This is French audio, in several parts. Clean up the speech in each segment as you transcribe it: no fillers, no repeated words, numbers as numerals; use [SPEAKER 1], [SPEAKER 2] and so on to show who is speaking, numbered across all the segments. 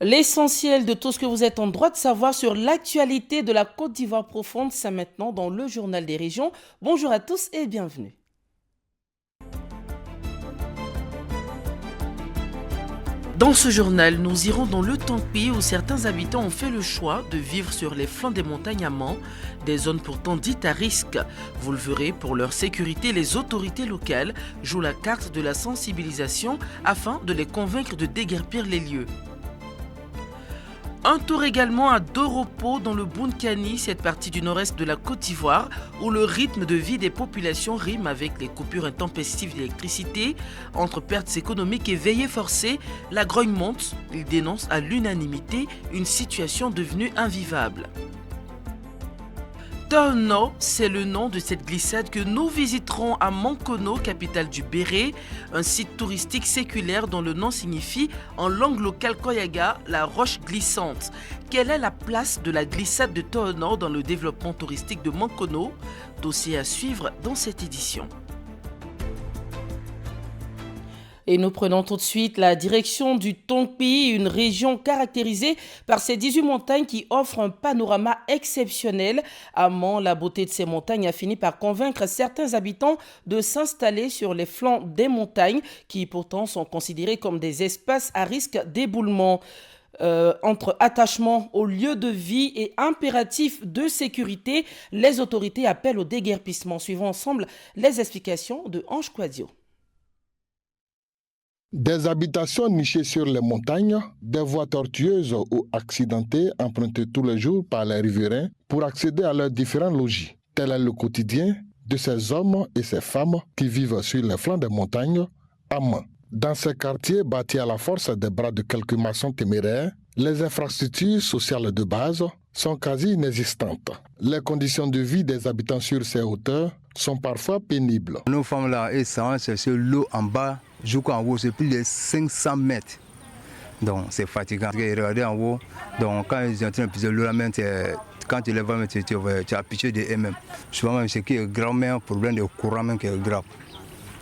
[SPEAKER 1] L'essentiel de tout ce que vous êtes en droit de savoir sur l'actualité de la Côte d'Ivoire profonde, c'est maintenant dans le Journal des régions. Bonjour à tous et bienvenue. Dans ce journal, nous irons dans le Tampi où certains habitants ont fait le choix de vivre sur les flancs des montagnes Aman, des zones pourtant dites à risque. Vous le verrez, pour leur sécurité, les autorités locales jouent la carte de la sensibilisation afin de les convaincre de déguerpir les lieux. Un tour également à Doropo dans le Bounkani, cette partie du nord-est de la Côte d'Ivoire, où le rythme de vie des populations rime avec les coupures intempestives d'électricité. Entre pertes économiques et veillées forcées, la grogne monte. Il dénonce à l'unanimité une situation devenue invivable. Tohono, c'est le nom de cette glissade que nous visiterons à Mankono, capitale du Béré, un site touristique séculaire dont le nom signifie en langue locale Koyaga la roche glissante. Quelle est la place de la glissade de Tohono dans le développement touristique de Mankono? Dossier à suivre dans cette édition. Et nous prenons tout de suite la direction du Tampi, une région caractérisée par ses 18 montagnes qui offrent un panorama exceptionnel. Amant, la beauté de ces montagnes a fini par convaincre certains habitants de s'installer sur les flancs des montagnes, qui pourtant sont considérés comme des espaces à risque d'éboulement. Entre attachement au lieu de vie et impératif de sécurité, les autorités appellent au déguerpissement. Suivons ensemble les explications de Ange Quadio.
[SPEAKER 2] Des habitations nichées sur les montagnes, des voies tortueuses ou accidentées empruntées tous les jours par les riverains pour accéder à leurs différents logis. Tel est le quotidien de ces hommes et ces femmes qui vivent sur les flancs des montagnes à main. Dans ces quartiers bâtis à la force des bras de quelques maçons téméraires, les infrastructures sociales de base sont quasi inexistantes. Les conditions de vie des habitants sur ces hauteurs sont parfois pénibles.
[SPEAKER 3] Nos femmes là, elles sont chercher l'eau en bas jusqu'en haut, c'est plus de 500 mètres. Donc c'est fatigant. Regardez en haut, donc quand ils sont en train de puiser l'eau, quand tu les vois, tu as pitié d'eux-mêmes. Souvent, c'est qu'il y a grand problème de courant même qui est grave.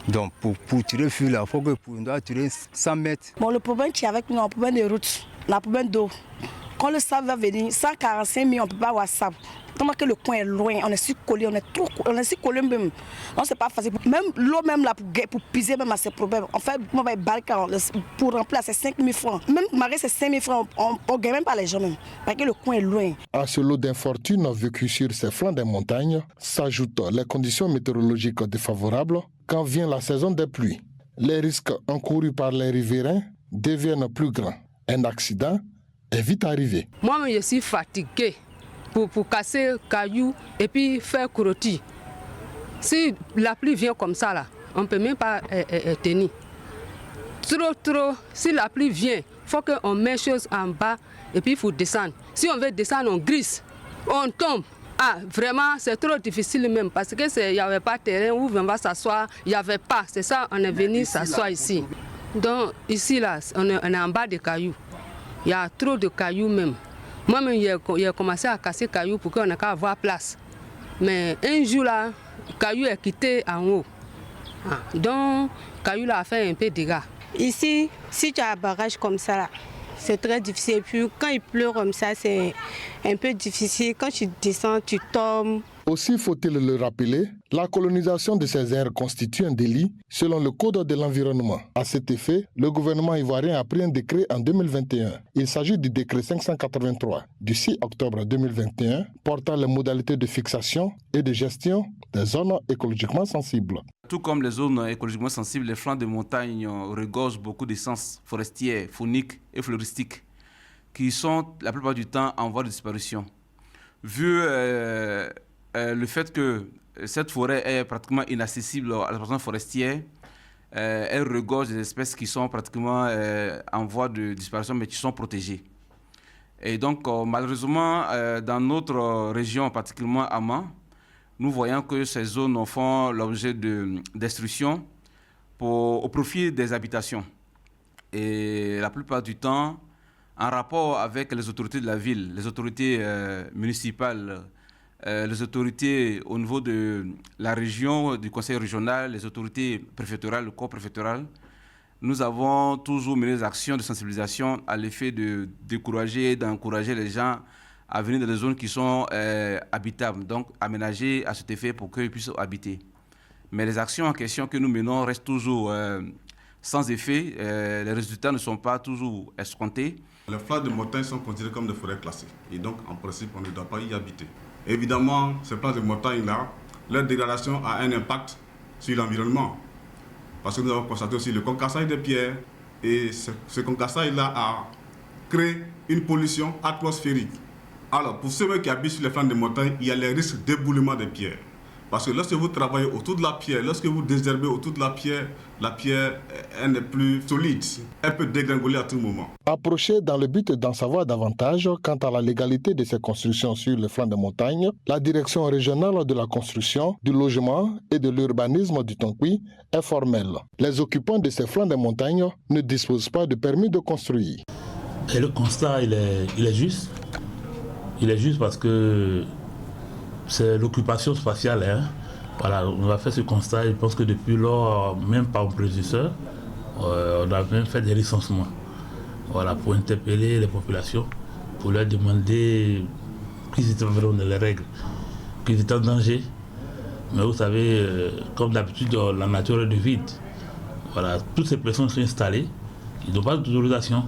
[SPEAKER 3] Donc pour tirer le fil, il faut que on doit tirer 100 mètres.
[SPEAKER 4] Bon, le problème qui est avec nous, c'est le problème de route, le problème d'eau. Quand le sable va venir, 145 000, on ne peut pas avoir sable. Tellement que le coin est loin, on est si collé, on est si collé même. Non, c'est pas facile. Même l'eau même là pour piser même à ces problèmes. En fait, on va pour remplir c'est 5 000 francs. Même malgré ces 5 000 francs, on ne gagne même pas les gens même. Parce que le coin est loin.
[SPEAKER 2] À ce lot d'infortunes vécues sur ces flancs des montagnes, s'ajoutent les conditions météorologiques défavorables quand vient la saison des pluies. Les risques encourus par les riverains deviennent plus grands. Un accident est vite arrivé.
[SPEAKER 5] Moi, je suis fatigué pour casser cailloux et puis faire crottis. Si la pluie vient comme ça, là, on ne peut même pas tenir. Trop, si la pluie vient, il faut qu'on mette choses en bas et puis il faut descendre. Si on veut descendre, on glisse, on tombe. Ah, vraiment, c'est trop difficile même parce qu'il n'y avait pas de terrain où on va s'asseoir. Il n'y avait pas, c'est ça, on est venu s'asseoir ici. Donc ici, là, on est en bas des cailloux. Il y a trop de cailloux même. Moi-même, j'ai commencé à casser cailloux pour qu'on ait qu'à avoir place. Mais un jour, là, le caillou est quitté en haut. Donc, le caillou là, a fait un peu de dégâts.
[SPEAKER 6] Ici, si tu as un barrage comme ça, là, c'est très difficile. Et puis, quand il pleut comme ça, c'est un peu difficile. Quand tu descends, tu tombes.
[SPEAKER 2] Aussi, faut-il le rappeler, la colonisation de ces aires constitue un délit selon le Code de l'environnement. À cet effet, le gouvernement ivoirien a pris un décret en 2021. Il s'agit du décret 583 du 6 octobre 2021 portant les modalités de fixation et de gestion des zones écologiquement sensibles.
[SPEAKER 7] Tout comme les zones écologiquement sensibles, les flancs de montagne regorgent beaucoup d'essences forestières, fauniques et floristiques qui sont la plupart du temps en voie de disparition. Vu le fait que cette forêt est pratiquement inaccessible à la personne forestière, elle regorge des espèces qui sont pratiquement en voie de disparition mais qui sont protégées. Et donc malheureusement, dans notre région, particulièrement à Aman, nous voyons que ces zones font l'objet de destruction au profit des habitations. Et la plupart du temps, en rapport avec les autorités de la ville, les autorités municipales, les autorités au niveau de la région, du conseil régional, les autorités préfectorales, le corps préfectoral, nous avons toujours mené des actions de sensibilisation à l'effet de décourager, d'encourager les gens à venir dans des zones qui sont habitables, donc aménagées à cet effet pour qu'ils puissent habiter. Mais les actions en question que nous menons restent toujours sans effet. Les résultats ne sont pas toujours escomptés.
[SPEAKER 8] Les flancs de montagne sont considérés comme des forêts classées. Et donc, en principe, on ne doit pas y habiter. Évidemment, ces flancs de montagne-là, leur dégradation a un impact sur l'environnement. Parce que nous avons constaté aussi le concassage des pierres. Et ce concassage-là a créé une pollution atmosphérique. Alors, pour ceux qui habitent sur les flancs de montagne, il y a les risques d'éboulement des pierres. Parce que lorsque vous travaillez autour de la pierre, lorsque vous désherbez autour de la pierre, elle n'est plus solide. Elle peut dégringoler à tout moment.
[SPEAKER 2] Approché dans le but d'en savoir davantage quant à la légalité de ces constructions sur les flancs de montagne, la direction régionale de la construction, du logement et de l'urbanisme du Tonkpi est formelle. Les occupants de ces flancs de montagne ne disposent pas de permis de construire.
[SPEAKER 9] Et le constat, il est juste. Il est juste parce que c'est l'occupation spatiale. Hein. Voilà, on a fait ce constat. Je pense que depuis lors, même par mon prédécesseur, on a même fait des licenciements. Voilà, pour interpeller les populations, pour leur demander qu'ils étaient vraiment dans les règles, qu'ils étaient en danger. Mais vous savez, comme d'habitude, la nature est de vide. Voilà, toutes ces personnes sont installées, ils n'ont pas d'autorisation.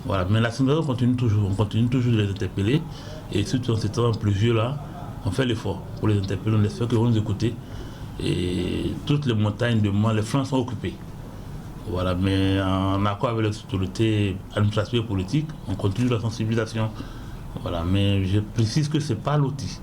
[SPEAKER 9] Voilà, mais la situation continue toujours. On continue toujours de les interpeller. Et surtout en ces temps pluvieux-là, on fait l'effort pour les interpeller, on espère qu'ils vont nous écouter. Et toutes les montagnes de Mans, les flancs sont occupés. Voilà, mais en accord avec les autorités administratives et politiques, on continue la sensibilisation. Voilà, mais je précise que ce n'est pas l'outil.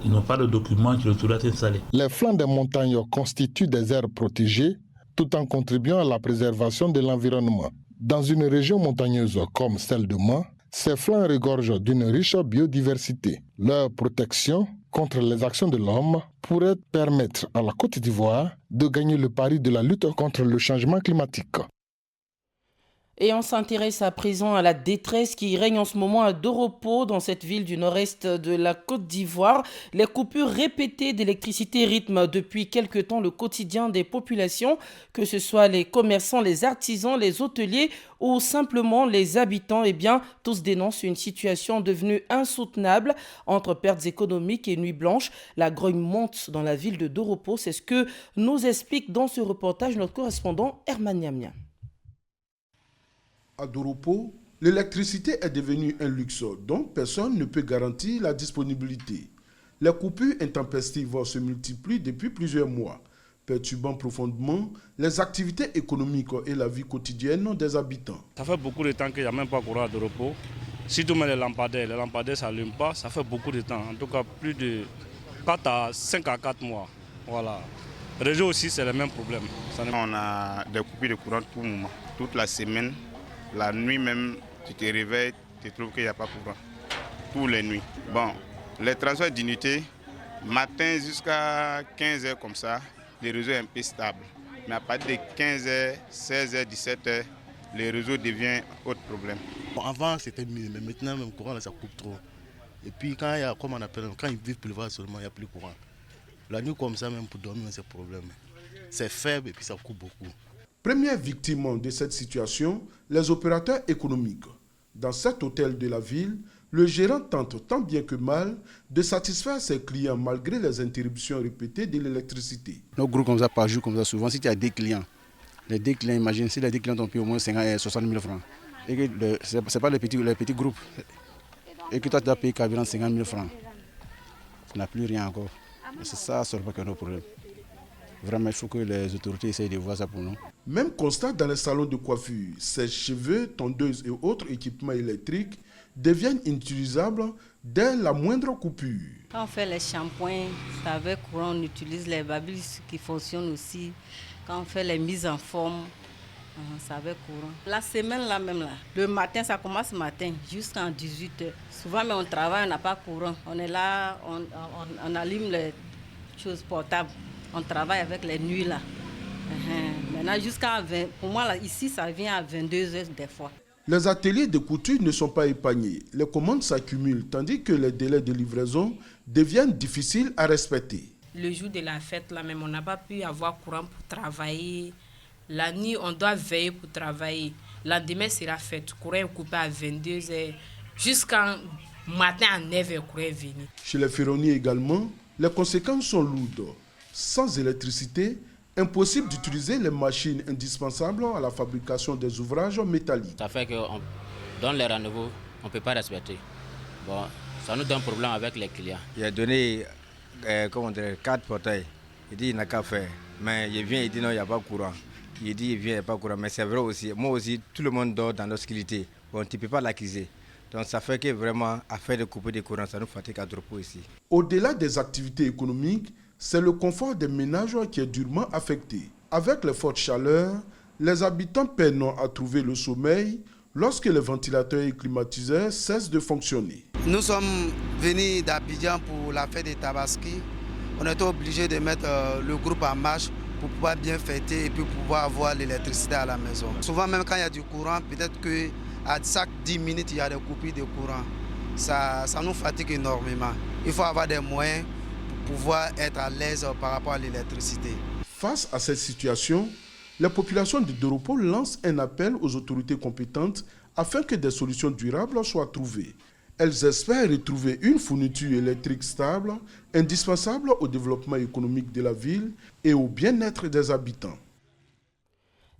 [SPEAKER 9] Ils n'ont pas de documents qui l'autorisent à installer.
[SPEAKER 2] Les flancs des montagnes constituent des aires protégées tout en contribuant à la préservation de l'environnement. Dans une région montagneuse comme celle de Mans, ces flancs regorgent d'une riche biodiversité. Leur protection contre les actions de l'homme pourrait permettre à la Côte d'Ivoire de gagner le pari de la lutte contre le changement climatique.
[SPEAKER 1] Et on s'intéresse à présent à la détresse qui règne en ce moment à Doropo, dans cette ville du nord-est de la Côte d'Ivoire. Les coupures répétées d'électricité rythment depuis quelque temps le quotidien des populations, que ce soit les commerçants, les artisans, les hôteliers ou simplement les habitants. Eh bien, tous dénoncent une situation devenue insoutenable entre pertes économiques et nuits blanches. La grogne monte dans la ville de Doropo. C'est ce que nous explique dans ce reportage notre correspondant Herman Niamia.
[SPEAKER 10] À Doropo, l'électricité est devenue un luxe dont personne ne peut garantir la disponibilité. Les coupures intempestives se multiplient depuis plusieurs mois, perturbant profondément les activités économiques et la vie quotidienne des habitants.
[SPEAKER 11] Ça fait beaucoup de temps qu'il n'y a même pas courant à Doropo. Surtout les lampadaires ne s'allument pas, ça fait beaucoup de temps. En tout cas, plus de 5 à 4 mois. Voilà. Le réseau aussi, c'est le même problème.
[SPEAKER 12] On a des coupures de courant tout le moment, toute la semaine. La nuit même, tu te réveilles, tu trouves qu'il n'y a pas de courant. Toutes les nuits. Bon, les transferts d'unités, matin jusqu'à 15h comme ça, le réseau est un peu stable. Mais à partir de 15h, 16h, 17h, le réseau devient autre problème.
[SPEAKER 13] Bon, avant c'était mieux, mais maintenant même le courant là, ça coupe trop. Et puis quand il y a, comme on appelle, quand il vit pleuvoir seulement, il n'y a plus de courant. La nuit comme ça, même pour dormir, c'est problème. C'est faible et puis ça coupe beaucoup.
[SPEAKER 10] Première victime de cette situation, les opérateurs économiques. Dans cet hôtel de la ville, le gérant tente tant bien que mal de satisfaire ses clients malgré les interruptions répétées de l'électricité.
[SPEAKER 14] Nos groupes comme ça par jour, comme ça souvent, si tu as des clients, les 2 clients, imagine si les 2 clients t'ont payé au moins 60 000 francs. Et que ce n'est pas les petits groupes. Et que toi tu as payé carburant 50 000 francs. Tu n'as plus rien encore. C'est ça seulement que nos problèmes. Vraiment, il faut que les autorités essayent de voir ça pour nous.
[SPEAKER 10] Même constat dans les salons de coiffure. Ces cheveux, tondeuses et autres équipements électriques deviennent inutilisables dès la moindre coupure.
[SPEAKER 15] Quand on fait les shampoings, avec courant, on utilise les babyles qui fonctionnent aussi. Quand on fait les mises en forme, ça avec courant. La semaine là même là, le matin, ça commence le matin jusqu'à 18h. Souvent, mais on travaille, on n'a pas courant. On est là, on allume les choses portables. On travaille avec les nuits là. Maintenant jusqu'à 20, pour moi là, ici ça vient à 22h des fois.
[SPEAKER 10] Les ateliers de couture ne sont pas épargnés. Les commandes s'accumulent tandis que les délais de livraison deviennent difficiles à respecter.
[SPEAKER 16] Le jour de la fête là même, on n'a pas pu avoir courant pour travailler La nuit, on doit veiller pour travailler. Le lendemain sera fait. Le courant est coupé à 22h jusqu'à matin à 9h, le courant est venu.
[SPEAKER 10] Chez les ferronniers également, les conséquences sont lourdes. Sans électricité, impossible d'utiliser les machines indispensables à la fabrication des ouvrages métalliques.
[SPEAKER 17] Ça fait que dans les rendez-vous, on ne peut pas respecter. Bon, ça nous donne problème avec les clients.
[SPEAKER 18] Il a donné 4 portails. Il dit il n'a qu'à faire. Mais il vient, il dit non, il n'y a pas de courant. Il dit il vient, il n'y a pas de courant. Mais c'est vrai aussi. Moi aussi, tout le monde dort dans l'obscurité. Bon, tu ne peux pas l'accuser. Donc ça fait que vraiment, à faire de couper des courants, ça nous fatigue à trop ici.
[SPEAKER 10] Au-delà des activités économiques, c'est le confort des ménages qui est durement affecté. Avec les fortes chaleurs, les habitants peinent à trouver le sommeil lorsque les ventilateurs et climatiseurs cessent de fonctionner.
[SPEAKER 19] Nous sommes venus d'Abidjan pour la fête de Tabaski. On était obligé de mettre le groupe en marche pour pouvoir bien fêter et puis pouvoir avoir l'électricité à la maison. Souvent même quand il y a du courant, peut-être qu'à chaque 10 minutes il y a des coupures de courant. Ça nous fatigue énormément. Il faut avoir des moyens pour pouvoir être à l'aise par rapport à l'électricité.
[SPEAKER 10] Face à cette situation, la population de Doropo lance un appel aux autorités compétentes afin que des solutions durables soient trouvées. Elles espèrent retrouver une fourniture électrique stable, indispensable au développement économique de la ville et au bien-être des habitants.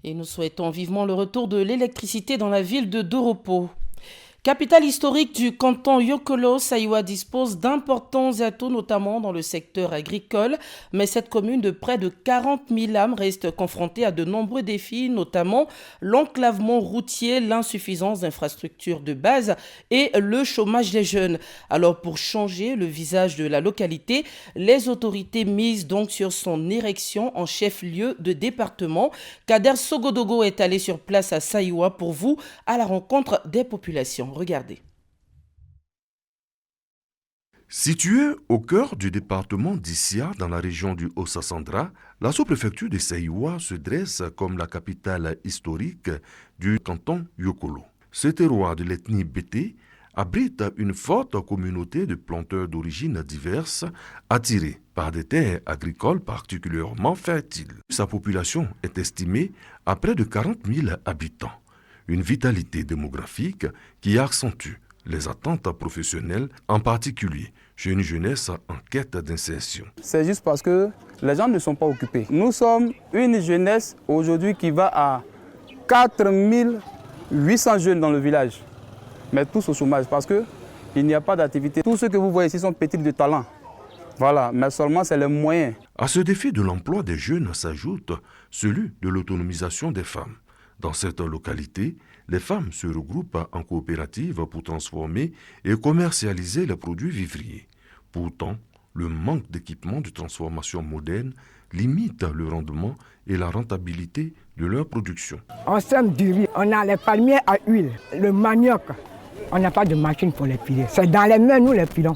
[SPEAKER 1] Et nous souhaitons vivement le retour de l'électricité dans la ville de Doropo. Capitale historique du canton Yokolo, Saïwa dispose d'importants atouts, notamment dans le secteur agricole. Mais cette commune de près de 40 000 âmes reste confrontée à de nombreux défis, notamment l'enclavement routier, l'insuffisance d'infrastructures de base et le chômage des jeunes. Alors pour changer le visage de la localité, les autorités misent donc sur son érection en chef-lieu de département. Kader Sogodogo est allé sur place à Saïwa pour vous à la rencontre des populations. Regardez.
[SPEAKER 20] Située au cœur du département d'Issia, dans la région du Haut-Sassandra, la sous-préfecture de Saïwa se dresse comme la capitale historique du canton Yokolo. Ce terroir de l'ethnie Bété abrite une forte communauté de planteurs d'origine diverses, attirés par des terres agricoles particulièrement fertiles. Sa population est estimée à près de 40 000 habitants. Une vitalité démographique qui accentue les attentes professionnelles, en particulier chez une jeunesse en quête d'insertion.
[SPEAKER 21] C'est juste parce que les gens ne sont pas occupés. Nous sommes une jeunesse aujourd'hui qui va à 4800 jeunes dans le village, mais tous au chômage parce qu'il n'y a pas d'activité. Tous ceux que vous voyez ici sont petits de talent. Voilà, mais seulement c'est le moyen.
[SPEAKER 20] À ce défi de l'emploi des jeunes s'ajoute celui de l'autonomisation des femmes. Dans cette localité, les femmes se regroupent en coopérative pour transformer et commercialiser les produits vivriers. Pourtant, le manque d'équipements de transformation moderne limite le rendement et la rentabilité de leur production.
[SPEAKER 22] On sème du riz, on a les palmiers à huile, le manioc. On n'a pas de machine pour les piler. C'est dans les mains, nous les pilons.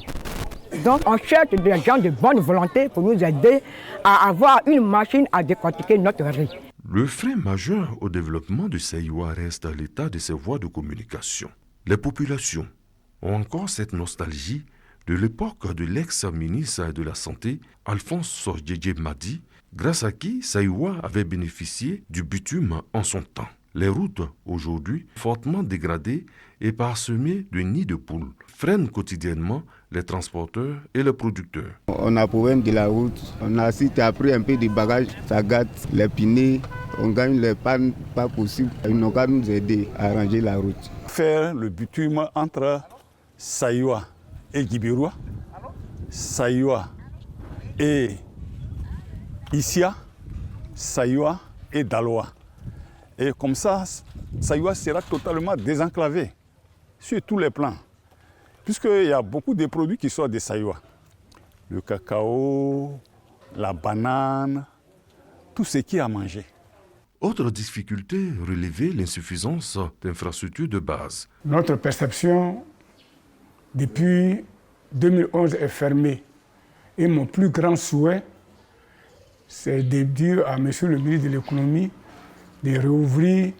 [SPEAKER 22] Donc on cherche des gens de bonne volonté pour nous aider à avoir une machine à décortiquer notre riz.
[SPEAKER 20] Le frein majeur au développement de Saïwa reste l'état de ses voies de communication. Les populations ont encore cette nostalgie de l'époque de l'ex-ministre de la Santé, Alphonse Djedje Madi, grâce à qui Saïwa avait bénéficié du bitume en son temps. Les routes, aujourd'hui fortement dégradées et parsemées de nids de poules, freinent quotidiennement les transporteurs et les producteurs.
[SPEAKER 23] On a problème de la route, on a aussi appris un peu de bagages, ça gâte les pneus, on gagne les pannes pas possible. Ils n'ont qu'à nous aider à arranger la route.
[SPEAKER 24] Faire le bitume entre Saïwa et Djibiroua, Saïwa et Issia, Saïwa et Daloa. Et comme ça, Saïwa sera totalement désenclavé sur tous les plans. Puisqu'il y a beaucoup de produits qui sortent de Saïwa. Le cacao, la banane, tout ce qui est à manger.
[SPEAKER 20] Autre difficulté relevée, l'insuffisance d'infrastructures de base.
[SPEAKER 25] Notre perception, depuis 2011, est fermée. Et mon plus grand souhait, c'est de dire à M. le ministre de l'économie de réouvrir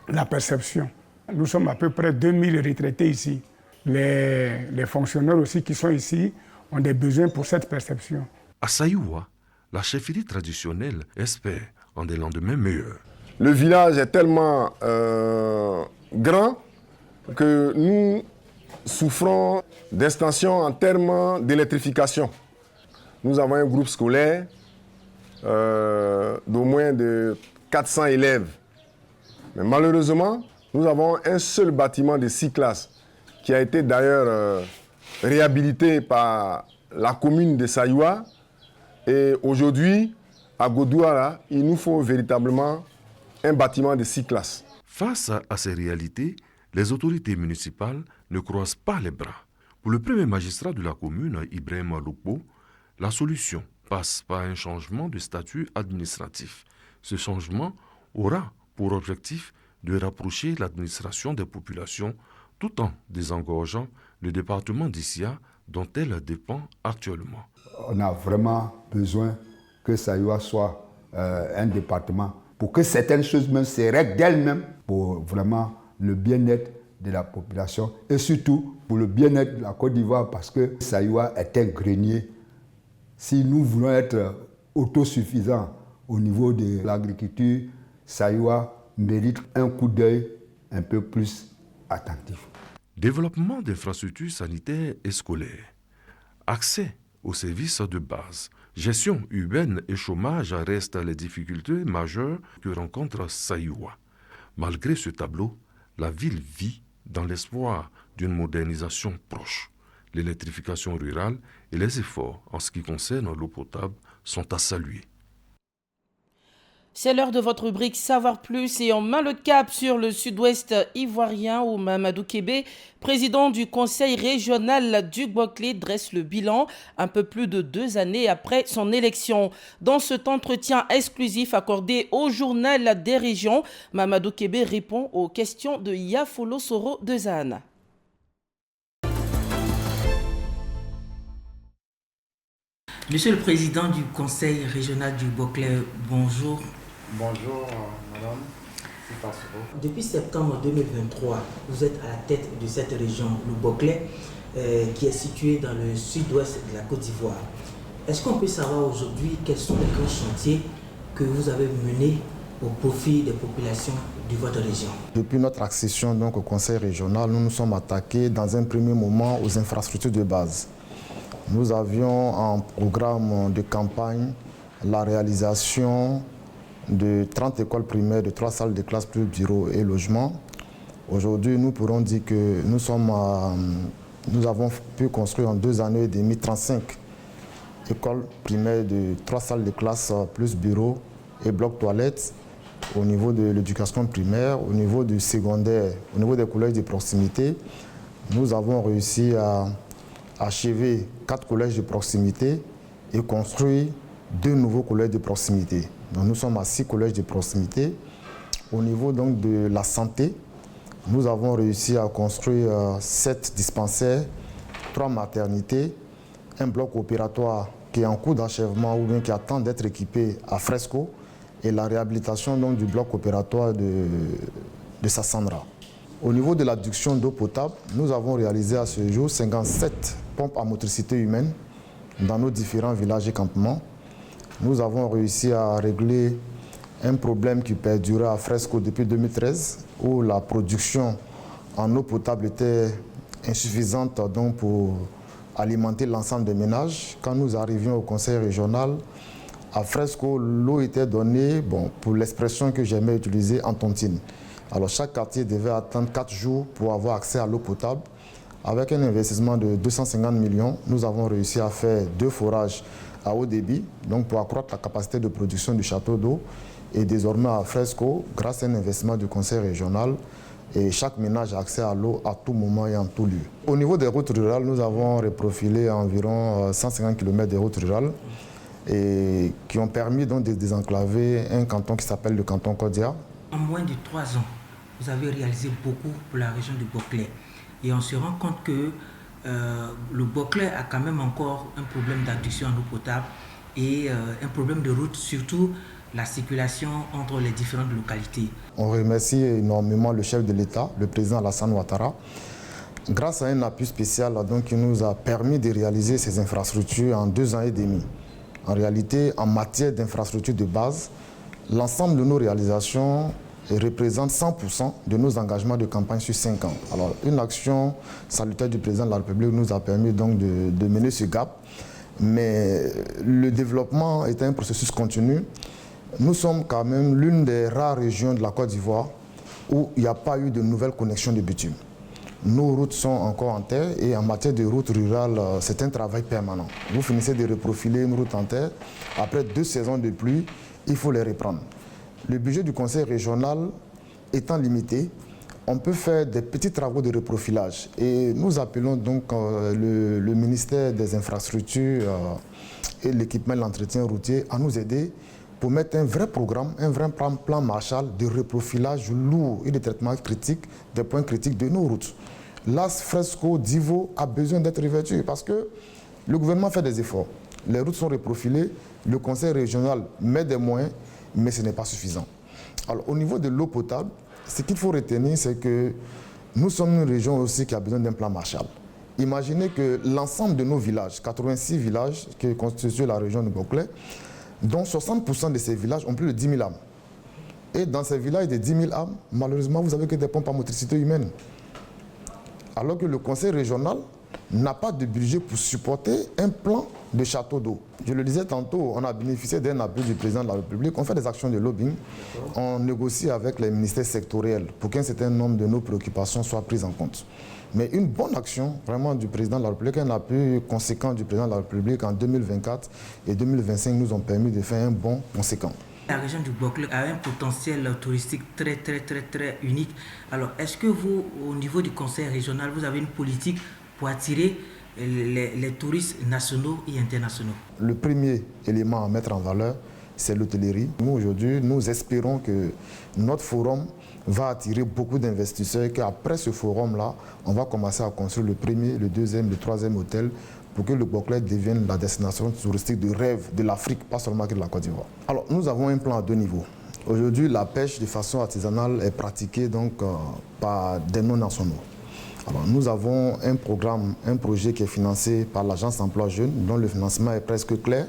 [SPEAKER 25] la perception. Nous sommes à peu près 2000 retraités ici. Les fonctionnaires aussi qui sont ici ont des besoins pour cette perception.
[SPEAKER 20] À Saïwa, la chefferie traditionnelle espère en des lendemains meilleurs.
[SPEAKER 3] Le village est tellement grand que nous souffrons d'extension en termes d'électrification. Nous avons un groupe scolaire d'au moins de 400 élèves. Mais malheureusement, nous avons un seul bâtiment de 6 classes qui a été d'ailleurs réhabilité par la commune de Sayoua. Et aujourd'hui, à Godouara, il nous faut véritablement un bâtiment de 6 classes.
[SPEAKER 20] Face à ces réalités, les autorités municipales ne croisent pas les bras. Pour le premier magistrat de la commune, Ibrahim Loukbo, la solution passe par un changement de statut administratif. Ce changement aura pour objectif de rapprocher l'administration des populations tout en désengorgeant le département d'Issia dont elle dépend actuellement.
[SPEAKER 4] On a vraiment besoin que Sayoua soit un département pour que certaines choses même se règlent d'elles-mêmes pour vraiment le bien-être de la population et surtout pour le bien-être de la Côte d'Ivoire parce que Sayoua est un grenier. Si nous voulons être autosuffisants au niveau de l'agriculture, Sayoua mérite un coup d'œil un peu plus attentif.
[SPEAKER 20] Développement d'infrastructures sanitaires et scolaires, accès aux services de base, gestion urbaine et chômage restent les difficultés majeures que rencontre Sayoua. Malgré ce tableau, la ville vit dans l'espoir d'une modernisation proche. L'électrification rurale et les efforts en ce qui concerne l'eau potable sont à saluer.
[SPEAKER 1] C'est l'heure de votre rubrique Savoir Plus et on met le cap sur le sud-ouest ivoirien où Mamadou Kébé, président du conseil régional du Boclé, dresse le bilan un peu plus de 2 années après son élection. Dans cet entretien exclusif accordé au journal des régions, Mamadou Kébé répond aux questions de Yafolo Soro de Zane.
[SPEAKER 5] Monsieur le Président du Conseil régional du Boclé, bonjour.
[SPEAKER 6] Bonjour, madame.
[SPEAKER 5] Depuis septembre 2023, vous êtes à la tête de cette région, le Boclé, qui est située dans le sud-ouest de la Côte d'Ivoire. Est-ce qu'on peut savoir aujourd'hui quels sont les grands chantiers que vous avez menés au profit des populations de votre région?
[SPEAKER 6] Depuis notre accession donc, au Conseil régional, nous nous sommes attaqués dans un premier moment aux infrastructures de base. Nous avions en programme de campagne la réalisation de 30 écoles primaires, de 3 salles de classe plus bureaux et logements. Aujourd'hui, nous pourrons dire que nous avons pu construire en 2 années et demie 35 écoles primaires de 3 salles de classe plus bureaux et blocs toilettes au niveau de l'éducation primaire, au niveau du secondaire, au niveau des collèges de proximité. Nous avons réussi à achever 4 collèges de proximité et construire 2 nouveaux collèges de proximité. Donc nous sommes à 6 collèges de proximité. Au niveau donc de la santé, nous avons réussi à construire 7 dispensaires, 3 maternités, un bloc opératoire qui est en cours d'achèvement ou bien qui attend d'être équipé à Fresco et la réhabilitation donc, du bloc opératoire de Sassandra. Au niveau de l'adduction d'eau potable, nous avons réalisé à ce jour 57 pompes à motricité humaine dans nos différents villages et campements. Nous avons réussi à régler un problème qui perdurait à Fresco depuis 2013, où la production en eau potable était insuffisante donc, pour alimenter l'ensemble des ménages. Quand nous arrivions au conseil régional, à Fresco, l'eau était donnée, pour l'expression que j'aimais utiliser, en tontine. Alors chaque quartier devait attendre 4 jours pour avoir accès à l'eau potable. Avec un investissement de 250 millions, nous avons réussi à faire 2 forages à haut débit, donc pour accroître la capacité de production du château d'eau. Et désormais à Fresco, grâce à un investissement du conseil régional, et chaque ménage a accès à l'eau à tout moment et en tout lieu. Au niveau des routes rurales, nous avons reprofilé environ 150 km de routes rurales et qui ont permis donc de désenclaver un canton qui s'appelle le canton Kodia.
[SPEAKER 5] En moins de 3 ans, vous avez réalisé beaucoup pour la région du Boclé. Et on se rend compte que le Boclé a quand même encore un problème d'adduction en eau potable et un problème de route, surtout la circulation entre les différentes localités.
[SPEAKER 6] On remercie énormément le chef de l'État, le président Alassane Ouattara, grâce à un appui spécial donc, qui nous a permis de réaliser ces infrastructures en 2 ans et demi. En réalité, en matière d'infrastructures de base, L'ensemble de nos réalisations représente 100% de nos engagements de campagne sur 5 ans. Alors, une action salutaire du président de la République nous a permis donc de mener ce gap. Mais le développement est un processus continu. Nous sommes quand même l'une des rares régions de la Côte d'Ivoire où il n'y a pas eu de nouvelles connexions de bitume. Nos routes sont encore en terre et en matière de routes rurales, c'est un travail permanent. Vous finissez de reprofiler une route en terre, après 2 saisons de pluie, il faut les reprendre. Le budget du conseil régional étant limité, on peut faire des petits travaux de reprofilage. Et nous appelons donc le ministère des Infrastructures et l'équipement et l'entretien routier à nous aider pour mettre un vrai programme, un vrai plan Marshall de reprofilage lourd et de traitement critique des points critiques de nos routes. L'As Fresco d'Ivo a besoin d'être revêtu parce que le gouvernement fait des efforts. Les routes sont reprofilées, le conseil régional met des moyens, mais ce n'est pas suffisant. Alors, au niveau de l'eau potable, ce qu'il faut retenir, c'est que nous sommes une région aussi qui a besoin d'un plan Marshall. Imaginez que l'ensemble de nos villages, 86 villages qui constituent la région de Boclé, dont 60% de ces villages ont plus de 10 000 âmes. Et dans ces villages de 10 000 âmes, malheureusement, vous n'avez que des pompes à motricité humaine. Alors que le conseil régional n'a pas de budget pour supporter un plan de château d'eau. Je le disais tantôt, on a bénéficié d'un appui du président de la République, on fait des actions de lobbying, on négocie avec les ministères sectoriels pour qu'un certain nombre de nos préoccupations soient prises en compte. Mais une bonne action vraiment du président de la République, un appui conséquent du président de la République en 2024 et 2025 nous ont permis de faire un bond conséquent.
[SPEAKER 5] La région du Boclé a un potentiel touristique très unique. Alors, est-ce que vous, au niveau du conseil régional, vous avez une politique pour attirer les touristes nationaux et internationaux?
[SPEAKER 6] Le premier élément à mettre en valeur, c'est l'hôtellerie. Nous, aujourd'hui, nous espérons que notre forum va attirer beaucoup d'investisseurs et qu'après ce forum-là, on va commencer à construire le premier, le deuxième, le troisième hôtel pour que le Boclé devienne la destination touristique de rêve de l'Afrique, pas seulement que de la Côte d'Ivoire. Alors, nous avons un plan à 2 niveaux. Aujourd'hui, la pêche de façon artisanale est pratiquée donc, par des non-nationaux. Alors, nous avons un programme, un projet qui est financé par l'Agence Emploi Jeunes, dont le financement est presque clair,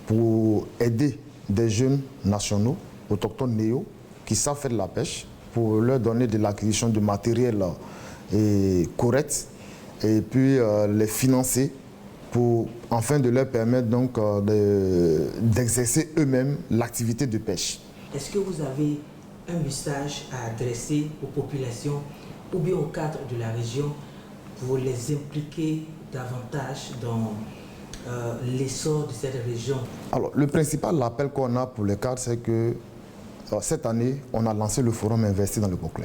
[SPEAKER 6] pour aider des jeunes nationaux, autochtones néo, qui savent faire de la pêche, pour leur donner de l'acquisition de matériel correct, et puis les financer pour enfin de leur permettre donc d'exercer eux-mêmes l'activité de pêche.
[SPEAKER 5] Est-ce que vous avez un message à adresser aux populations ou bien au cadre de la région pour les impliquer davantage dans l'essor de cette région?
[SPEAKER 6] Alors, le principal appel qu'on a pour les cadres, c'est que cette année, on a lancé le forum Investi dans le Boclé.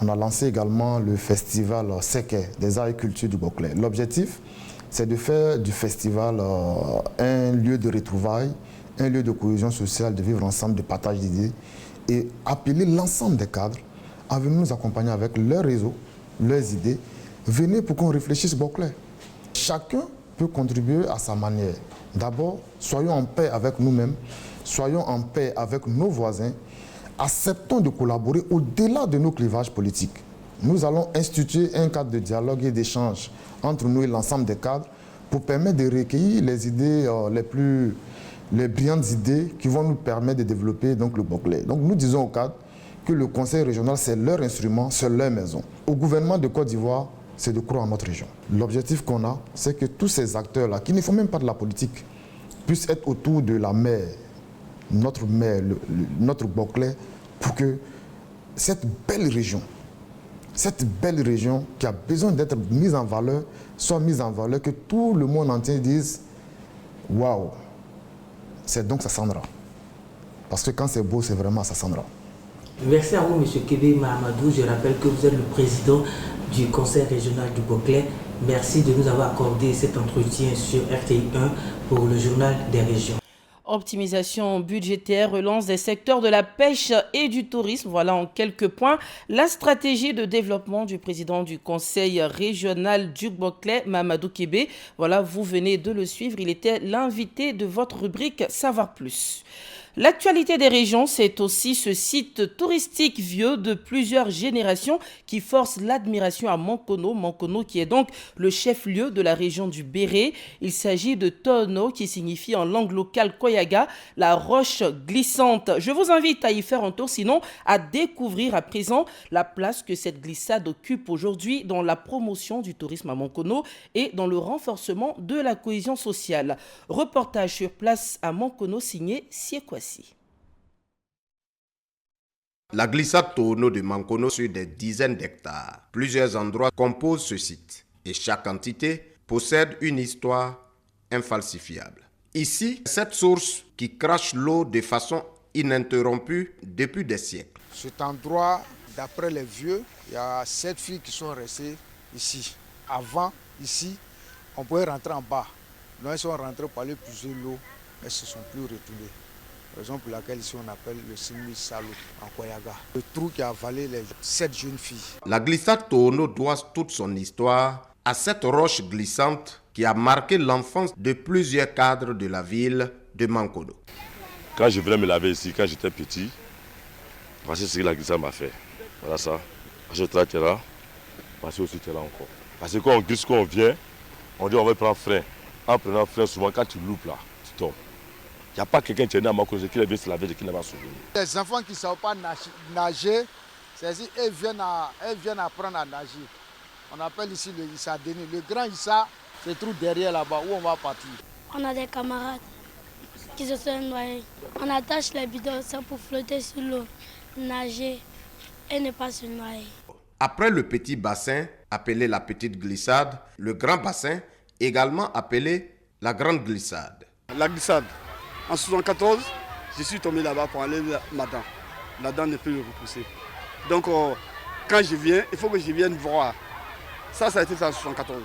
[SPEAKER 6] On a lancé également le festival Seke des arts et culture du Boclé. L'objectif, c'est de faire du festival un lieu de retrouvailles, un lieu de cohésion sociale, de vivre ensemble, de partage d'idées et appeler l'ensemble des cadres à venir nous accompagner avec leurs réseaux, leurs idées. Venez pour qu'on réfléchisse Boclé. Chacun peut contribuer à sa manière. D'abord, soyons en paix avec nous-mêmes, soyons en paix avec nos voisins, acceptons de collaborer au-delà de nos clivages politiques. Nous allons instituer un cadre de dialogue et d'échange entre nous et l'ensemble des cadres pour permettre de recueillir les idées les brillantes idées qui vont nous permettre de développer donc, le Boclé. Donc nous disons aux cadres que le conseil régional, c'est leur instrument, c'est leur maison. Au gouvernement de Côte d'Ivoire, c'est de croire en notre région. L'objectif qu'on a, c'est que tous ces acteurs-là, qui ne font même pas de la politique, puissent être autour de la mer, notre Boclé, pour que cette belle région qui a besoin d'être mise en valeur, soit mise en valeur, que tout le monde entier dise « Waouh, c'est donc Sassandra ». Parce que quand c'est beau, c'est vraiment Sassandra.
[SPEAKER 5] Merci à vous, M. Kébé Mahamadou. Je rappelle que vous êtes le président du conseil régional du Boclé. Merci de nous avoir accordé cet entretien sur RTI 1 pour le journal des régions.
[SPEAKER 1] Optimisation budgétaire, relance des secteurs de la pêche et du tourisme. Voilà en quelques points la stratégie de développement du président du conseil régional du Boclé, Mahamadou Kébé. Voilà, vous venez de le suivre. Il était l'invité de votre rubrique Savoir Plus. L'actualité des régions, c'est aussi ce site touristique vieux de plusieurs générations qui force l'admiration à Mankono. Mankono qui est donc le chef-lieu de la région du Béré. Il s'agit de Tono qui signifie en langue locale Koyaga, la roche glissante. Je vous invite à y faire un tour, sinon à découvrir à présent la place que cette glissade occupe aujourd'hui dans la promotion du tourisme à Mankono et dans le renforcement de la cohésion sociale. Reportage sur place à Mankono signé Siekwasi.
[SPEAKER 2] La glissade Tono de Mankono sur des dizaines d'hectares. Plusieurs endroits composent ce site et chaque entité possède une histoire infalsifiable. Ici, cette source qui crache l'eau de façon ininterrompue depuis des siècles.
[SPEAKER 7] Cet endroit, d'après les vieux, il y a 7 filles qui sont restées ici. Avant, ici, on pouvait rentrer en bas. Donc, elles sont rentrées pour aller puiser l'eau, elles ne se sont plus retournées. Raison pour laquelle ici on appelle le Simi Salou en Koyaga. Le trou qui a avalé les 7 jeunes filles.
[SPEAKER 2] La glissade Tono doit toute son histoire à cette roche glissante qui a marqué l'enfance de plusieurs cadres de la ville de Mankono.
[SPEAKER 8] Quand je venais me laver ici, quand j'étais petit, voici ce que la glissade m'a fait. Voilà ça. Je traite là, voici aussi là encore. Parce que quand on glisse, quand on vient, on dit on va prendre frein. En prenant frein, souvent quand tu loupes là, tu tombes. Il n'y a pas quelqu'un qui est né à Mankono qui vient se laver et qui n'a pas souvenir.
[SPEAKER 7] Les enfants qui ne savent pas nager, c'est-à-dire ils viennent apprendre à nager. On appelle ici le Issa Denis. Le grand Issa se trouve derrière là-bas où on va partir.
[SPEAKER 9] On a des camarades qui se sont noyés. On attache les bidons pour flotter sur l'eau, nager et ne pas se noyer.
[SPEAKER 2] Après le petit bassin, appelé la petite glissade, le grand bassin, également appelé la grande glissade.
[SPEAKER 11] La glissade. En 1974, je suis tombé là-bas pour aller ma dent. La dent ne peut le repousser. Donc, quand je viens, il faut que je vienne voir. Ça a été ça en 1974.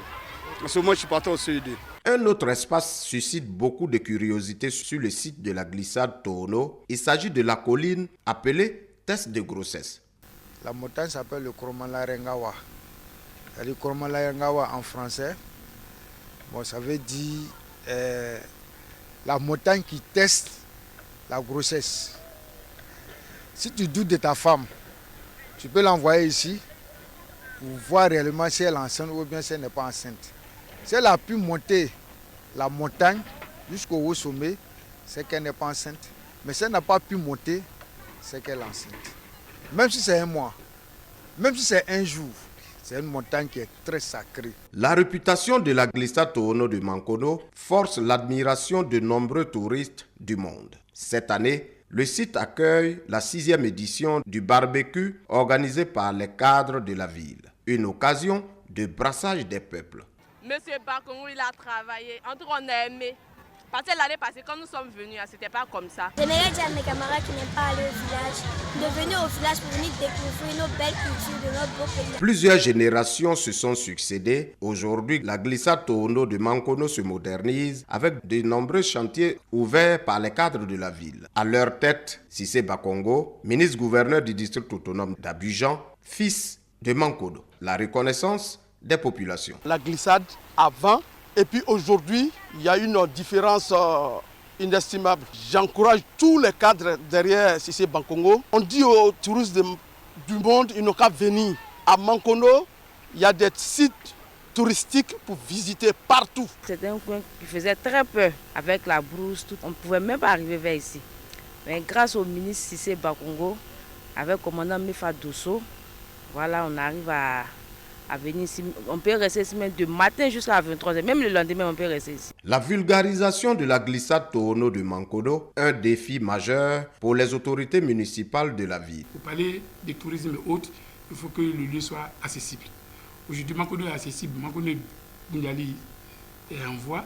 [SPEAKER 11] En ce moment, je suis parti au CED.
[SPEAKER 2] Un autre espace suscite beaucoup de curiosité sur le site de la glissade Tono. Il s'agit de la colline appelée test de grossesse.
[SPEAKER 7] La montagne s'appelle le Kromalarengawa. C'est-à-dire Kromalarengawa en français. Bon, ça veut dire la montagne qui teste la grossesse. Si tu doutes de ta femme, tu peux l'envoyer ici pour voir réellement si elle est enceinte ou bien si elle n'est pas enceinte. Si elle a pu monter la montagne jusqu'au haut sommet, c'est qu'elle n'est pas enceinte. Mais si elle n'a pas pu monter, c'est qu'elle est enceinte. Même si c'est un mois, même si c'est un jour, c'est une montagne qui est très sacrée.
[SPEAKER 2] La réputation de la glissade Tono de Mankono force l'admiration de nombreux touristes du monde. Cette année, le site accueille la 6e édition du barbecue organisé par les cadres de la ville. Une occasion de brassage des peuples.
[SPEAKER 26] Monsieur Bakongo, il a travaillé. En tout cas, on a aimé. Parce que l'année passée, quand nous sommes venus, c'était pas comme ça.
[SPEAKER 9] J'aimerais dire à mes camarades qui n'aiment pas aller au village de venir au village pour venir découvrir nos belles cultures de notre beau pays.
[SPEAKER 2] Plusieurs générations se sont succédées. Aujourd'hui, la glissade Tono de Mankono se modernise avec de nombreux chantiers ouverts par les cadres de la ville. À leur tête, Cissé Bakongo, ministre-gouverneur du district autonome d'Abidjan, fils de Mankono. La reconnaissance des populations.
[SPEAKER 11] La glissade avant et puis aujourd'hui, il y a une différence inestimable. J'encourage tous les cadres derrière Cissé Bakongo. On dit aux touristes du monde, ils n'ont qu'à venir. À Mankono, il y a des sites touristiques pour visiter partout.
[SPEAKER 26] C'était un coin qui faisait très peur avec la brousse. On ne pouvait même pas arriver vers ici. Mais grâce au ministre Cissé Bakongo, avec le commandant Mifa Dosso, voilà, on arrive à venir ici. On peut rester ici même de matin jusqu'à 23h. Même le lendemain, on peut rester ici.
[SPEAKER 2] La vulgarisation de la glissade Tono de Mankono, un défi majeur pour les autorités municipales de la ville.
[SPEAKER 25] Pour parler de tourisme et autres, il faut que le lieu soit accessible. Aujourd'hui, Mankono est accessible. Mankono Bunyali est en voie.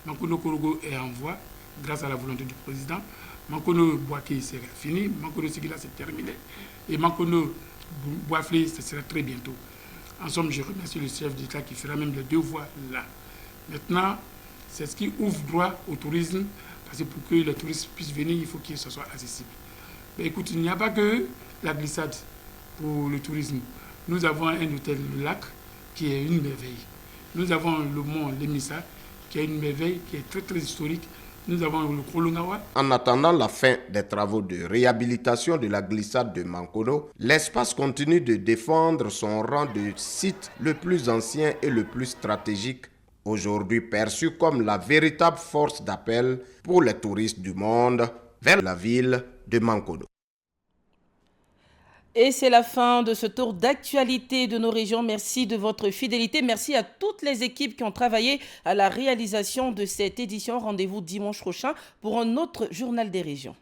[SPEAKER 25] Mankono Korogo est en voie grâce à la volonté du président. Mankono Boaké, c'est fini. Mankono Sigila, c'est terminé. Et Mankono Boaflé, ça sera très bientôt. En somme, je remercie le chef d'État qui fera même les 2 voies là. Maintenant, c'est ce qui ouvre droit au tourisme, parce que pour que les touristes puissent venir, il faut que ce soit accessible. Mais écoute, il n'y a pas que la glissade pour le tourisme. Nous avons un hôtel Le Lac qui est une merveille. Nous avons le mont Lemissa qui est une merveille, qui est très très historique, nous avons le Kolongawa.
[SPEAKER 2] En attendant la fin des travaux de réhabilitation de la glissade de Mankono, l'espace continue de défendre son rang de site le plus ancien et le plus stratégique, aujourd'hui perçu comme la véritable force d'appel pour les touristes du monde vers la ville de Mankono.
[SPEAKER 1] Et c'est la fin de ce tour d'actualité de nos régions. Merci de votre fidélité. Merci à toutes les équipes qui ont travaillé à la réalisation de cette édition. Rendez-vous dimanche prochain pour un autre journal des régions.